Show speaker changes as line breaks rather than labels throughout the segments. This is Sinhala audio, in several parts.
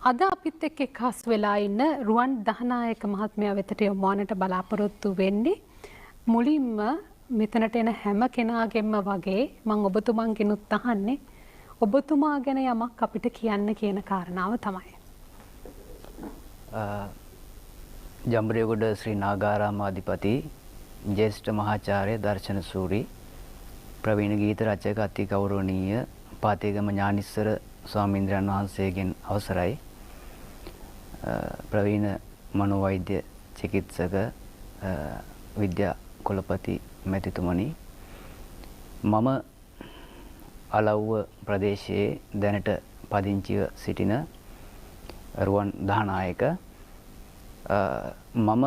අද අපිත් එක්ක එක්හස් වෙලා ඉන්න රුවන් දහනායක මහත්මයා වෙතට යොමුවන්නට බලාපොරොත්තු වෙන්නේ මුලින්ම මෙතනට එන හැම කෙනාගෙන්ම වගේ මම ඔබතුමන්ගෙනුත් අහන්නේ ඔබතුමා ගැන යමක් අපිට කියන්න කියන කාරණාව තමයි.
ජම්බුරියගොඩ ශ්‍රී නාගාරාම අධිපති ජ්‍යෙෂ්ඨ මහාචාර්ය දර්ශන සූරි ප්‍රවීණ ගීත රචක අති ගෞරවනීය පාතේගම ඥානිස්සර ස්වාමීන්ද්‍රයන් වහන්සේගෙන් අවසරයි. ප්‍රවීණ මනෝවෛද්‍ය චිකිත්සක විද්‍යා කුලපති මැතිතුමනි, මම අලව්ව ප්‍රදේශයේ දැනට පදිංචිව සිටින රුවන් දහනායක. මම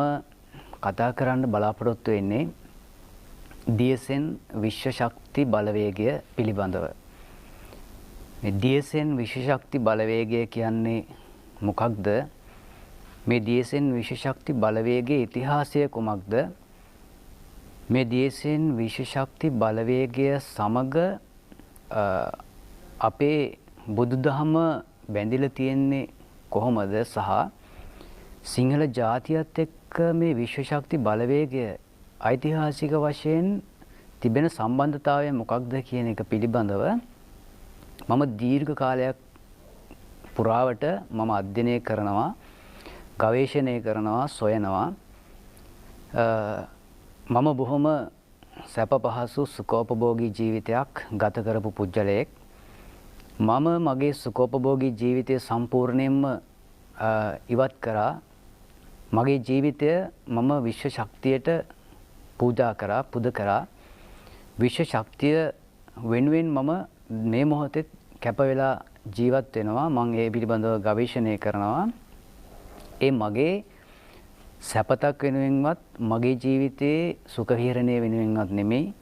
කතා කරන්න බලාපොරොත්තු වෙන්නේ DSN විශ්ව ශක්ති බලවේගය පිළිබඳව. මේ DSN විශ්ව ශක්ති බලවේගය කියන්නේ මොකක්ද? මේ DSN විශ්ව ශක්ති බලවේගයේ ඉතිහාසය කුමක්ද? මේ DSN විශ්ව ශක්ති බලවේගය සමග අපේ බුදුදහම බැඳිලා තියෙන්නේ කොහොමද? සහ සිංහල ජාතියත් එක්ක මේ විශ්ව ශක්ති බලවේගය ඓතිහාසික වශයෙන් තිබෙන සම්බන්ධතාවය මොකක්ද කියන එක පිළිබඳව මම දීර්ඝ කාලයක් පුරාවට මම අධ්‍යයනය කරනවා, ගවේෂණය කරනවා, සොයනවා. මම බොහොම සැප පහසු සුඛෝපභෝගී ජීවිතයක් ගත කරපු පුජ්‍යලයෙක්. මම මගේ සුඛෝපභෝගී ජීවිතය සම්පූර්ණයෙන්ම ඉවත් කරා. මගේ ජීවිතය මම විශ්ව ශක්තියට පූජා කරා, පුද කරා. විශ්ව ශක්තිය වෙනුවෙන් මම මේ මොහොතේ කැප වෙලා ජීවත් වෙනවා. මම ඒ පිළිබඳව ගවේෂණය කරනවා. ඒ මගේ සැපතක් වෙනුවෙන්වත් මගේ ජීවිතයේ සුඛ විහරණය වෙනුවෙන්වත් නෙමෙයි,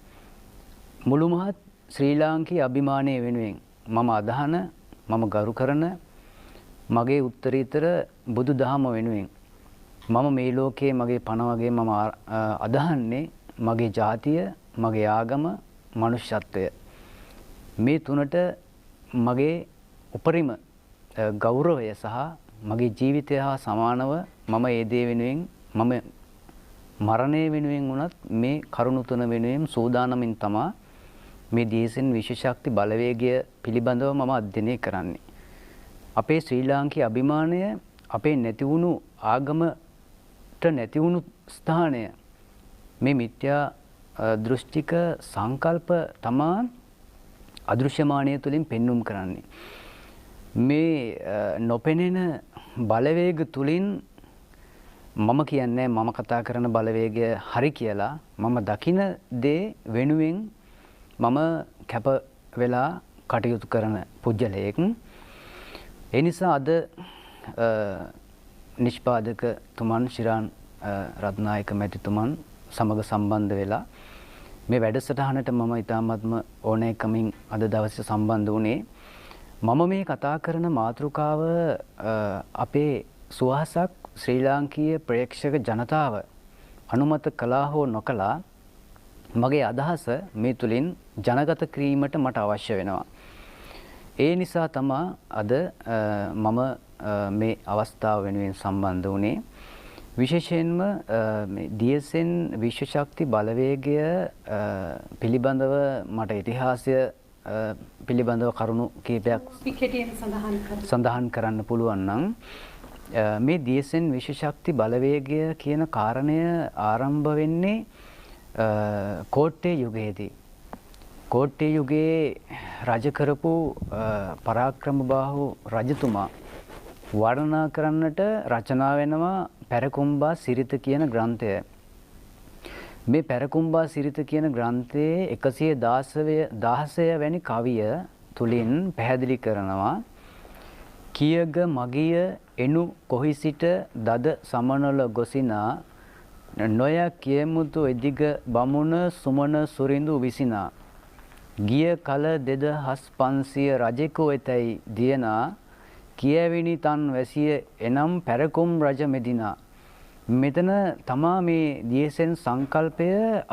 මුළු මහත් ශ්‍රී ලාංකීය අභිමානය වෙනුවෙන් මම අදහන, මම ගරු කරන මගේ උත්තරීතර බුදු දහම වෙනුවෙන් මම මේ ලෝකයේ මගේ පණ වගේ මම අදහන්නේ මගේ ජාතිය, මගේ ආගම, මනුෂ්‍යත්වය. මේ තුනට මගේ උපරිම ගෞරවය සහ මගේ ජීවිතය හා සමානව මම ඒ දේ වෙනුවෙන්, මම මරණය වෙනුවෙන් වුණත් මේ කරුණු තුන වෙනුවෙන් සූදානමින් තමයි මේ DSN විශ්ව ශක්ති බලවේගය පිළිබඳව මම අධ්‍යයනය කරන්නේ. අපේ ශ්‍රී ලාංකීය අභිමානය, අපේ නැති වුණු ආගමට නැති වුණු ස්ථානය, මේ මිත්‍යා දෘෂ්ටික සංකල්ප තමා අදෘශ්‍යමානය තුළින් පෙන්눔 කරන්නේ. මේ නොපෙනෙන බලවේග තුළින් මම කියන්නේ මම කතා කරන බලවේගය හරි කියලා. මම දකින දේ වෙනුවෙන් මම කැප වෙලා කටයුතු කරන පුජ්‍යලයෙක්. ඒ නිසා අද නිෂ්පාදකතුමන් ශිරාන් රත්නායක මැතිතුමන් සමග සම්බන්ධ වෙලා මේ වැඩසටහනට මම ඉතාමත්ම ඕනෑකමින් අද දවසේ සම්බන්ධ වුණේ. මම මේ කතා කරන මාතෘකාව අපේ සුවහසක් ශ්‍රී ලාංකීය ප්‍රේක්ෂක ජනතාව අනුමත කළා හෝ නොකළා, මගේ අදහස මේ තුලින් ජනගත කිරීමට මට අවශ්‍ය වෙනවා. ඒ නිසා තමයි අද මම මේ අවස්ථාව වෙනුවෙන් සම්බන්ධ වුණේ. විශේෂයෙන්ම මේ DSN විශ්ව ශක්ති බලවේගය පිළිබඳව මට ඉතිහාසය පිළිබඳව කරුණු කීපයක් සඳහන් කරන්න පුළුවන් නම්, මේ DSN විශ්ව ශක්ති බලවේගය කියන කාරණය ආරම්භ වෙන්නේ කෝට්ටේ යුගයේදී. කෝට්ටේ යුගයේ රජ කරපු පරාක්‍රමබාහු රජතුමා වර්ණනා කරන්නට රචනා වෙනවා පැරකුම්බා සිරිත කියන ග්‍රන්ථය. මේ පැරකුම්බා සිරිත කියන ග්‍රන්ථයේ 116 වැනි කවිය තුලින් පැහැදිලි කරනවා, කියග මගිය එනු කොහි සිට දද සමනල ගොසිනා නොය කියමුතු එදිග බමුණ සුමන සුරිඳු විසිනා ගිය කල 2500 රජෙකු වෙතැයි දියනා කියවිනි තන් වැසිය එනම් පැරකුම් රජ මෙදිනා. මෙතන තමා මේ DSN සංකල්පය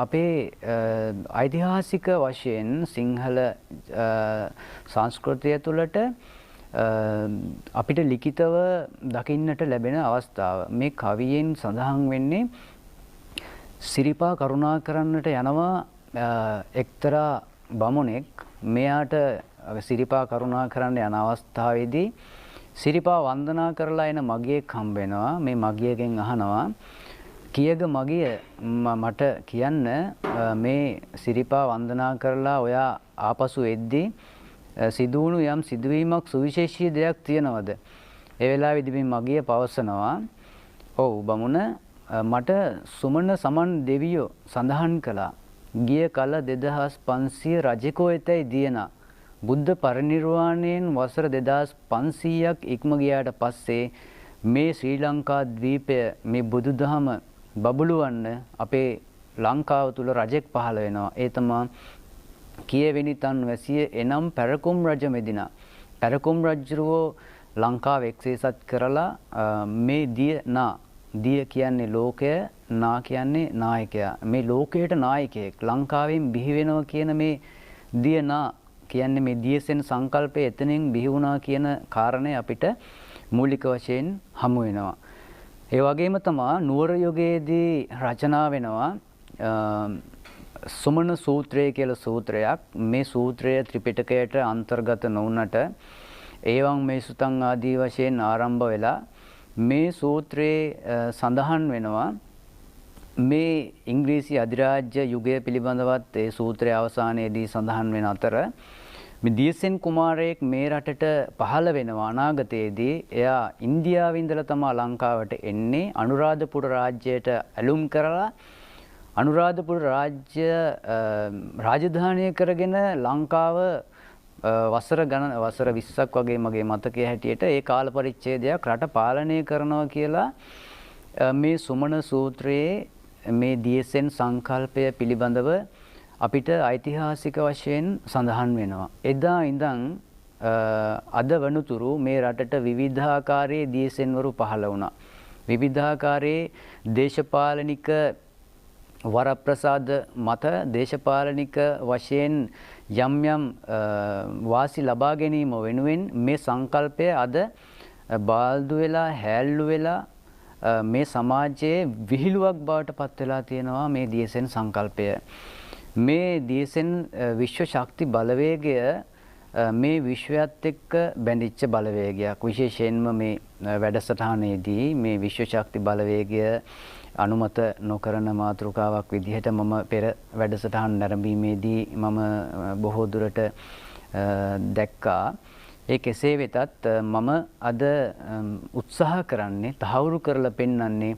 අපේ ඓතිහාසික වශයෙන් සිංහල සංස්කෘතිය තුළට අපිට ලිඛිතව දකින්නට ලැබෙන අවස්ථාව. මේ කවියෙන් සඳහන් වෙන්නේ සිරිපා කරුණා කරන්නට යනවා එක්තරා බමුණෙක්. මෙයාට සිරිපා කරුණා කරන්න යන අවස්ථාවේදී සිරිපා වන්දනා කරලා එන මගියෙක් හම්බ වෙනවා. මේ මගියගෙන් අහනවා කියග මගිය මට කියන්න මේ සිරිපා වන්දනා කරලා ඔයා ආපසු එද්දී සිදුවුණු යම් සිදුවීමක් සුවිශේෂී දෙයක් තියනවද? ඒ වෙලාවේදී මේ මගිය පවසනවා ඔව් බමුණ මට සුමන සමන් දෙවියෝ සඳහන් කළා ගිය කල 2500 රජකෝ එතයි දියනා බුද්ධ පරිනිර්වාණයෙන් වසර 2500ක් ඉක්ම ගියාට පස්සේ මේ ශ්‍රී ලංකා ද්වීපය මේ බුදුදහම බබළුවන්න අපේ ලංකාව තුල රජෙක් පහළ වෙනවා. ඒ තමයි කියවෙනි තන් වැසිය එනම් පැරකුම් රජ මෙදිනා. පැරකුම් රජුරෝ ලංකාව එක්සේසත් කරලා මේ දිය කියන්නේ ලෝකය, නා කියන්නේ නායකයා. මේ ලෝකයට නායකයෙක් ලංකාවෙන් බිහි වෙනවා කියන මේ දියනා කියන්නේ මේ දියසෙන් සංකල්පය එතනින් බිහි වුණා කියන කාරණය අපිට මූලික වශයෙන් හමු වෙනවා. ඒ වගේම තමයි නුවර යුගයේදී රචනා වෙනවා සුමන සූත්‍රය කියලා සූත්‍රයක්. මේ සූත්‍රය ත්‍රිපිටකයට අන්තර්ගත නොවුනට ඒවං මේ සුතං ආදී වශයෙන් ආරම්භ වෙලා මේ සූත්‍රයේ සඳහන් වෙනවා මේ ඉංග්‍රීසි අධිරාජ්‍ය යුගය පිළිබඳවත් ඒ සූත්‍රයේ අවසානයේදී සඳහන් වෙන අතර මේ දියසෙන් කුමාරයෙක් මේ රටට පහළ වෙනවා අනාගතයේදී. එයා ඉන්දියාවේ ඉඳලා තමයි ලංකාවට එන්නේ. අනුරාධපුර රාජ්‍යයට ඇලුම් කරලා අනුරාධපුර රාජ්‍ය රාජධානිය කරගෙන ලංකාව වසර 20ක් වගේ මගේ මතකයේ හැටියට ඒ කාල පරිච්ඡේදයක් රට පාලනය කරනවා කියලා මේ සුමන සූත්‍රයේ මේ දියසෙන් සංකල්පය පිළිබඳව අපිට ඓතිහාසික වශයෙන් සඳහන් වෙනවා. එදා ඉඳන් අද වනතුරු මේ රටට විවිධාකාරයේ දියසෙන්වරු පහළ වුණා. විවිධාකාරයේ දේශපාලනික වරප්‍රසාද මත දේශපාලනික වශයෙන් යම් යම් වාසි ලබා ගැනීම වෙනුවෙන් මේ සංකල්පය අද බාල්දු වෙලා හැල්ලු වෙලා මේ සමාජයේ විහිළුවක් බවට පත් වෙලා තියෙනවා මේ දියසෙන් සංකල්පය. මේ දියසෙන් විශ්ව ශක්ති බලවේගය මේ විශ්වයත් එක්ක බැඳිච්ච බලවේගයක්. විශේෂයෙන්ම මේ වැඩසටහනේදී මේ විශ්ව ශක්ති බලවේගය අනුමත නොකරන මාතෘකාවක් විදිහට මම පෙර වැඩසටහන් නැරඹීමේදී මම බොහෝ දුරට දැක්කා. ඒ කෙසේ වෙතත් මම අද උත්සාහ කරන්නේ තහවුරු කරලා පෙන්වන්නේ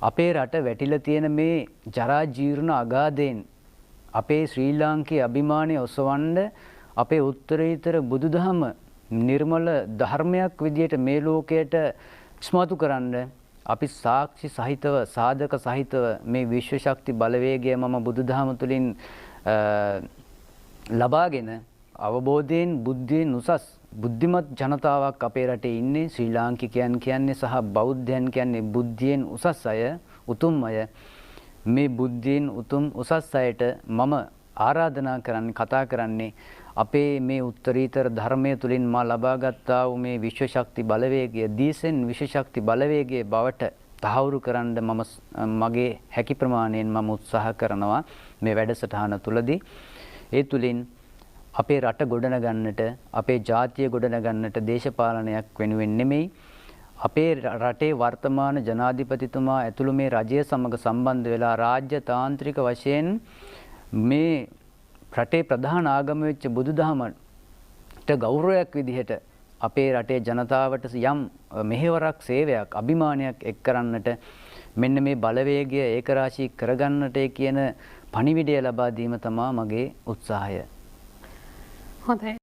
අපේ රට වැටිලා තියෙන මේ ජරා ජීර්ණ අගාධයෙන් අපේ ශ්‍රී ලාංකේය අභිමානය ඔසවන්න අපේ උත්තරීතර බුදුදහම නිර්මල ධර්මයක් විදියට මේ ලෝකයට ඉස්මතු කරන්න අපි සාක්ෂි සහිතව සාධක සහිතව මේ විශ්ව ශක්ති බලවේගය මම බුදුදහම තුළින් ලබාගෙන අවබෝධයෙන් බුද්ධියෙන් උසස් බුද්ධිමත් ජනතාවක් අපේ රටේ ඉන්නේ. ශ්‍රී ලාංකිකයන් කියන්නේ සහ බෞද්ධයන් කියන්නේ බුද්ධියෙන් උසස් අය, උතුම් අය. මේ බුද්ධියෙන් උතුම් උසස් අයට මම ආරාධනා කරන්නේ කතා කරන්නේ අපේ මේ උත්තරීතර ධර්මයේ තුලින් මා ලබාගත්තා වූ මේ විශ්ව ශක්ති බලවේගය දීසෙන් විශ්ව ශක්ති බලවේගයේ බවට තහවුරු කරන්න මගේ හැකි ප්‍රමාණයෙන් මම උත්සාහ කරනවා මේ වැඩසටහන තුලදී. ඒ තුලින් අපේ රට ගොඩනගන්නට අපේ ජාතිය ගොඩනගන්නට දේශපාලනයක් වෙනුවෙන් නෙමෙයි අපේ රටේ වර්තමාන ජනාධිපතිතුමා ඇතුළු මේ රජය සමග සම්බන්ධ වෙලා රාජ්‍ය තාන්ත්‍රික වශයෙන් මේ රටේ ප්‍රධාන ආගම වෙච්ච බුදුදහමට ගෞරවයක් විදිහට අපේ රටේ ජනතාවට යම් මෙහෙවරක් සේවයක් අභිමානයක් එක් කරන්නට මෙන්න මේ බලවේගය ඒකරාශී කරගන්නට කියන පණිවිඩය ලබා දීම තමයි මගේ උත්සාහය.
හොඳයි.